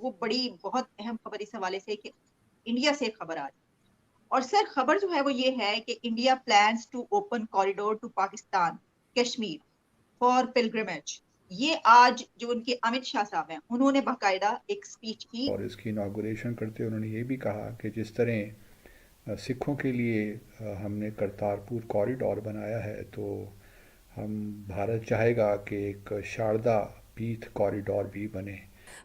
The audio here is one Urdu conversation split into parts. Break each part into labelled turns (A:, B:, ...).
A: وہ بڑی بہت اہم خبر اس حوالے سے کہ انڈیا سے خبر آ رہی ہے، اور سر خبر جو ہے وہ یہ ہے کہ India plans to open corridor to Pakistan Kashmir for pilgrimage. یہ آج جو ان کے امت شاہ صاحب ہیں انہوں نے باقاعدہ ایک سپیچ کی
B: اور اس کی اناگوریشن کرتے انہوں نے یہ بھی کہا کہ جس طرح سکھوں کے لیے ہم نے کرتارپور کوریڈور بنایا ہے تو ہم بھارت چاہے گا کہ ایک شاردا پیتھ کوریڈور بھی بنے۔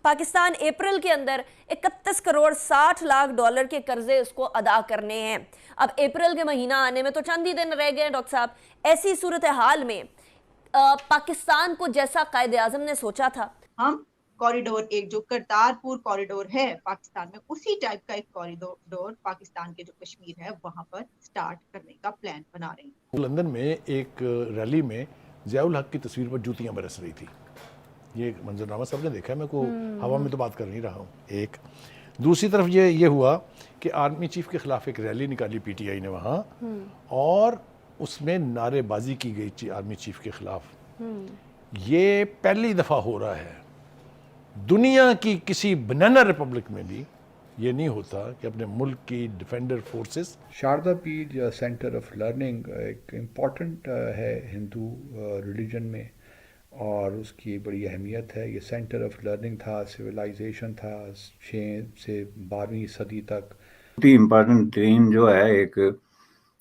C: پاکستان اپریل کے اندر 31 کروڑ 60 لاکھ ڈالر کے قرضے اس کو ادا کرنے ہیں۔ اب اپریل کے مہینہ آنے میں تو چند ہی دن رہ گئے ہیں ڈاکٹر صاحب، ایسی صورتحال میں پاکستان کو جیسا قائد اعظم نے سوچا تھا،
A: ہم کوریڈور ایک جو کرتارپور کوریڈور ہے پاکستان میں، اسی ٹائپ کا ایک کوریڈور پاکستان کے جو کشمیر ہے وہاں پر سٹارٹ کرنے کا پلان بنا رہے ہیں۔
D: لندن میں ایک ریلی میں ضیاء الحق کی تصویر پر جوتیاں برس رہی تھی، یہ منظرنامہ سب نے دیکھا ہے، میں کو ہوا میں تو بات کر نہیں رہا ہوں۔ ایک دوسری طرف یہ ہوا کہ آرمی چیف کے خلاف ایک ریلی نکالی پی ٹی آئی نے وہاں، اور اس میں نعرے بازی کی گئی آرمی چیف کے خلاف۔ یہ پہلی دفعہ ہو رہا ہے دنیا کی کسی بنانا ریپبلک میں بھی یہ نہیں ہوتا کہ اپنے ملک کی ڈیفینڈر فورسز۔
B: شاردا پیٹھ یا سینٹر آف لرننگ ایک امپورٹنٹ ہے ہندو ریلیجن میں، اور اس کی بڑی اہمیت ہے۔ یہ سینٹر آف لرننگ تھا، سویلائزیشن تھا 6 سے 12ویں صدی تک۔
E: بہت ہی امپورٹنٹ ترین جو ہے ایک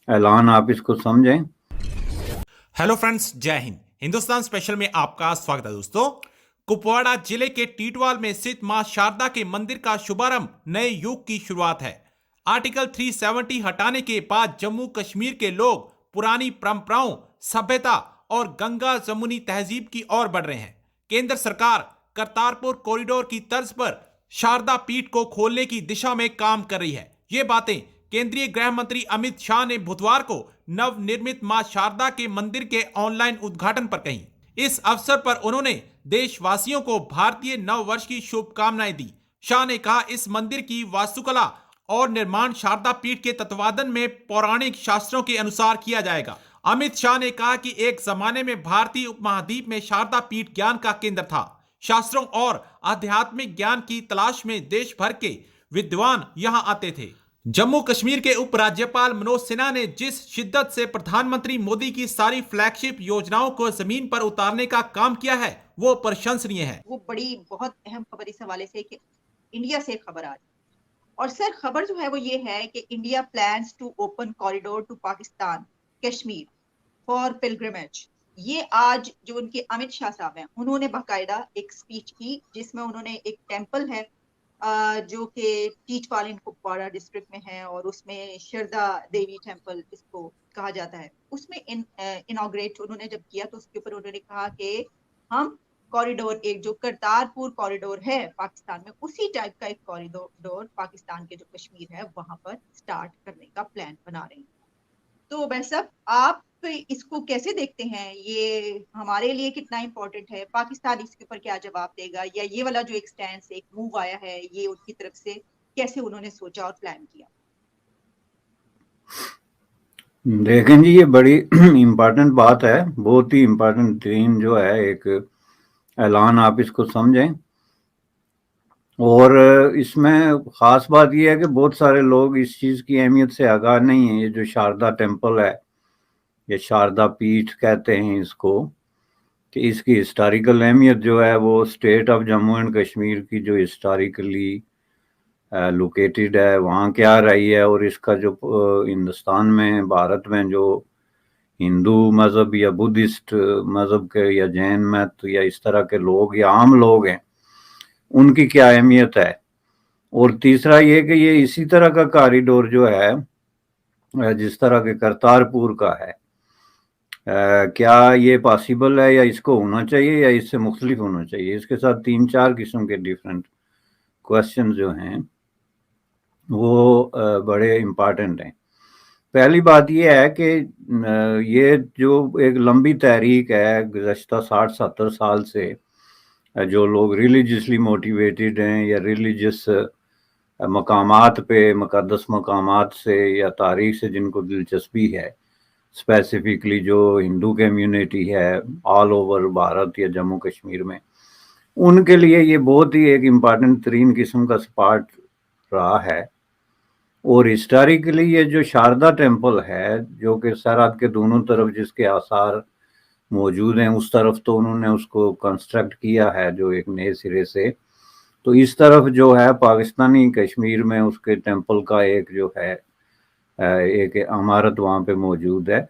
E: اعلان، آپ اس کو سمجھیں۔
F: ہیلو فرینڈز، جے ہند، ہندوستان اسپیشل میں آپ کا سواگت ہے دوستو۔ کپواڑہ ضلع کے ٹیٹوال میں ستھ ماں شاردا کے مندر کا شبھارمب نئے یوگ کی شروعات ہے۔ آرٹیکل 370 ہٹانے کے بعد جموں کشمیر کے لوگ پرانی پرمپراؤں، سبھیتا اور گنگا جمنی تہذیب کی اور بڑھ رہے ہیں۔ کیندر سرکار کرتارپور کوریڈور کی طرز پر شاردا پیٹھ کو کھولنے کی دشا میں کام کر رہی ہے۔ یہ باتیں کیندری گرہ منتری امت شاہ نے بدھوار کو نو نرمت ماں شاردا کے مندر کے آن لائن ادگھاٹن پر کہیں۔ اس اوسر پر انہوں نے دیش واسیوں کو بھارتیہ نو ورش کی شبھ کامنائیں دی۔ شاہ نے کہا اس مندر کی واستو کلا اور نرمان شاردا پیٹھ کے تتوادن میں پورانک شاستروں کے انوسار کیا جائے گا۔ امت شاہ نے کہا کہ ایک زمانے میں بھارتی اپ مہادیپ میں شاردا پیٹھ گیان کا کیندر تھا۔ شاستروں اور آدھیاتمک گیان کی تلاش میں دیش بھر کے ودوان یہاں آتے تھے۔ جموں کشمیر کے اپ راجیپال منوج سنہا نے جس شدت سے پردھان منتری مودی کی ساری فلیگ شپ یوجناؤں کو زمین پر اتارنے کا کام کیا ہے وہ پرشنسنیہ ہے۔
A: وہ بڑی بہت اہم خبر اس حوالے سے کہ انڈیا سے خبر آ رہی ہے، اور سر خبر جو ہے وہ یہ ہے کہ India plans to open corridor to Pakistan Kashmir for pilgrimage. یہ آج جو ان کے امت شاہ صاحب ہیں انہوں نے باقاعدہ ایک سپیچ کی جس میں انہوں نے ایک ٹیمپل ہے جو کہ ٹیٹوال کپواڑہ ڈسٹرکٹ میں ہے، اور اس میں شردا دیوی ٹیمپل اس کو کہا جاتا ہے، اس میں انوگریٹ انہوں نے جب کیا تو اس کے اوپر انہوں نے کہا کہ ہم کوریڈور ایک جو کرتارپور کوریڈور ہے پاکستان میں، اسی ٹائپ کا ایک کوریڈور پاکستان کے جو کشمیر ہے وہاں پر سٹارٹ کرنے کا پلان بنا رہے ہیں۔ تو بھائی صاحب آپ اس کو کیسے دیکھتے ہیں؟ یہ ہمارے لیے کتنا امپورٹنٹ ہے؟ پاکستان اس کے اوپر کیا جواب دے گا؟ یا یہ والا جو ایک سٹینڈ سے ایک موو آیا ہے یہ ان کی طرف سے کیسے انہوں نے سوچا اور پلان کیا؟
E: دیکھیں جی، یہ بڑی امپورٹنٹ بات ہے، بہت ہی امپورٹنٹ ترین جو ہے ایک اعلان، آپ اس کو سمجھیں۔ اور اس میں خاص بات یہ ہے کہ بہت سارے لوگ اس چیز کی اہمیت سے آگاہ نہیں ہیں۔ یہ جو شاردا ٹیمپل ہے، یہ شاردا پیٹھ کہتے ہیں اس کو، کہ اس کی ہسٹوریکل اہمیت جو ہے وہ state of Jammu and Kashmir کی جو ہسٹوریکلی لوکیٹڈ ہے وہاں کیا رہی ہے، اور اس کا جو ہندوستان میں بھارت میں جو ہندو مذہب یا بدھسٹ مذہب کے یا جین مت یا اس طرح کے لوگ یا عام لوگ ہیں ان کی کیا اہمیت ہے۔ اور تیسرا یہ کہ یہ اسی طرح کا کاریڈور جو ہے جس طرح کے کرتارپور کا ہے، کیا یہ پاسیبل ہے یا اس کو ہونا چاہیے یا اس سے مختلف ہونا چاہیے؟ اس کے ساتھ 3-4 قسم کے ڈیفرنٹ کوشچن جو ہیں وہ بڑے امپارٹنٹ ہیں۔ پہلی بات یہ ہے کہ یہ جو ایک لمبی تحریک ہے گزشتہ 60-70 سال سے، جو لوگ ریلیجسلی موٹیویٹڈ ہیں یا ریلیجس مقامات پہ، مقدس مقامات سے یا تاریخ سے جن کو دلچسپی ہے، اسپیسیفکلی جو ہندو کمیونٹی ہے آل اوور بھارت یا جموں کشمیر میں، ان کے لیے یہ بہت ہی ایک امپارٹنٹ ترین قسم کا سپاٹ رہا ہے. اور ہسٹوریکلی یہ جو شاردا ٹیمپل ہے جو کہ سرحد کے دونوں طرف جس کے آثار موجود ہیں، اس طرف تو انہوں نے اس کو کنسٹرکٹ کیا ہے جو ایک نئے سرے سے، تو اس طرف جو ہے پاکستانی کشمیر میں اس کے ٹیمپل کا ایک جو ہے ایک عمارت وہاں پہ موجود ہے.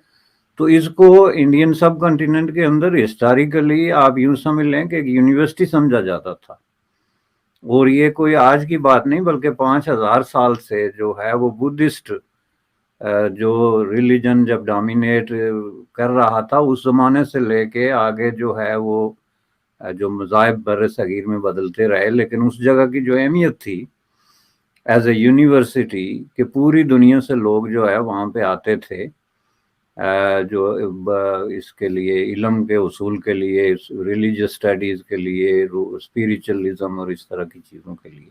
E: تو اس کو انڈین سب کنٹیننٹ کے اندر ہسٹوریکلی آپ یوں سمجھ لیں کہ ایک یونیورسٹی سمجھا جاتا تھا. اور یہ کوئی آج کی بات نہیں بلکہ 5000 سال سے جو ہے وہ بدھسٹ جو ریلیجن جب ڈومینیٹ کر رہا تھا اس زمانے سے لے کے آگے جو ہے وہ جو مذاہب بر صغیر میں بدلتے رہے، لیکن اس جگہ کی جو اہمیت تھی ایز اے یونیورسٹی کہ پوری دنیا سے لوگ جو ہے وہاں پہ آتے تھے جو اس کے لیے علم کے اصول کے لیے، ریلیجس اسٹڈیز کے لیے، اسپیریچولی اور اس طرح کی چیزوں کے لیے.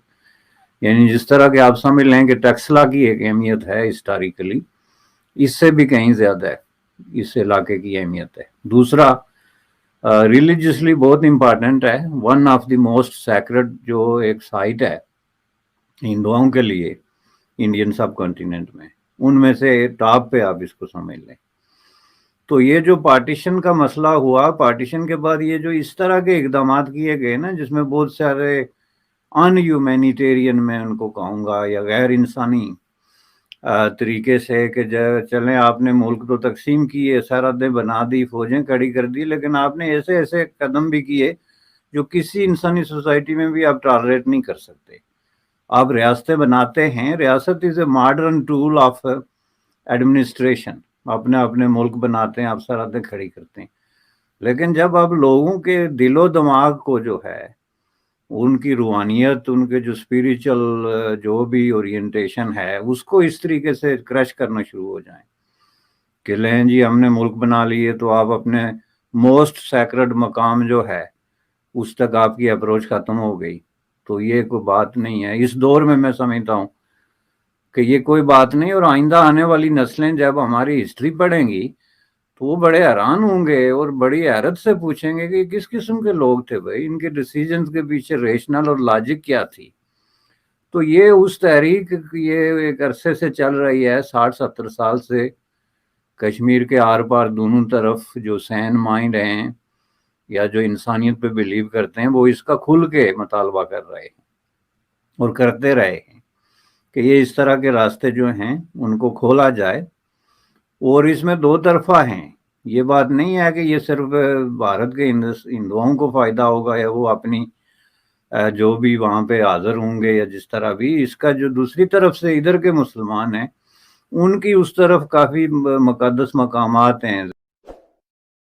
E: یعنی جس طرح کہ آپ سمجھ لیں کہ ٹیکسلا کی ایک اہمیت ہے ہسٹوریکلی، اس سے بھی کہیں زیادہ ہے اس علاقے کی اہمیت ہے. دوسرا ریلیجسلی بہت امپارٹنٹ ہے، one of the most sacred جو ایک سائٹ ہے ہندوؤں کے لیے انڈین سب کنٹیننٹ میں، ان میں سے ٹاپ پہ آپ اس کو سمجھ لیں. تو یہ جو پارٹیشن کا مسئلہ ہوا، پارٹیشن کے بعد یہ جو اس طرح کے اقدامات کیے گئے نا جس میں بہت سارے ان ہیومینیٹیرین میں ان کو کہوں گا یا غیر انسانی طریقے سے کہ چلیں آپ نے ملک تو تقسیم کیے، سرحدیں بنا دی، فوجیں کھڑی کر دی، لیکن آپ نے ایسے ایسے قدم بھی کیے جو کسی انسانی سوسائٹی میں بھی آپ ٹالریٹ نہیں کر سکتے. آپ ریاستیں بناتے ہیں، ریاست is a modern tool of administration, اپنے اپنے ملک بناتے ہیں، آپ سرحدیں کھڑی کرتے ہیں، لیکن جب آپ لوگوں کے دل و دماغ کو جو ہے ان کی روحانیت، ان کے جو اسپیریچل جو بھی اورینٹیشن ہے اس کو اس طریقے سے کرش کرنا شروع ہو جائیں کہ لیں جی ہم نے ملک بنا لیے تو آپ اپنے موسٹ سیکرڈ مقام جو ہے اس تک آپ کی اپروچ ختم ہو گئی، تو یہ کوئی بات نہیں ہے. اس دور میں سمجھتا ہوں کہ یہ کوئی بات نہیں، اور آئندہ آنے والی نسلیں جب ہماری ہسٹری پڑھیں گی تو وہ بڑے حیران ہوں گے اور بڑی حیرت سے پوچھیں گے کہ کس قسم کے لوگ تھے بھائی، ان کے ڈیسیجنز کے پیچھے ریشنل اور لاجک کیا تھی. تو یہ اس تحریک یہ ایک عرصے سے چل رہی ہے، 60-70 سال سے، کشمیر کے آر پار دونوں طرف جو سین مائنڈ ہیں یا جو انسانیت پہ بلیو کرتے ہیں وہ اس کا کھل کے مطالبہ کر رہے ہیں اور کرتے رہے ہیں کہ یہ اس طرح کے راستے جو ہیں ان کو کھولا جائے. اور اس میں دو طرفہ ہیں، یہ بات نہیں ہے کہ یہ صرف بھارت کے ہندوؤں کو فائدہ ہوگا یا وہ اپنی جو بھی وہاں پہ حاضر ہوں گے یا جس طرح بھی، اس کا جو دوسری طرف سے ادھر کے مسلمان ہیں ان کی اس طرف کافی مقدس مقامات ہیں.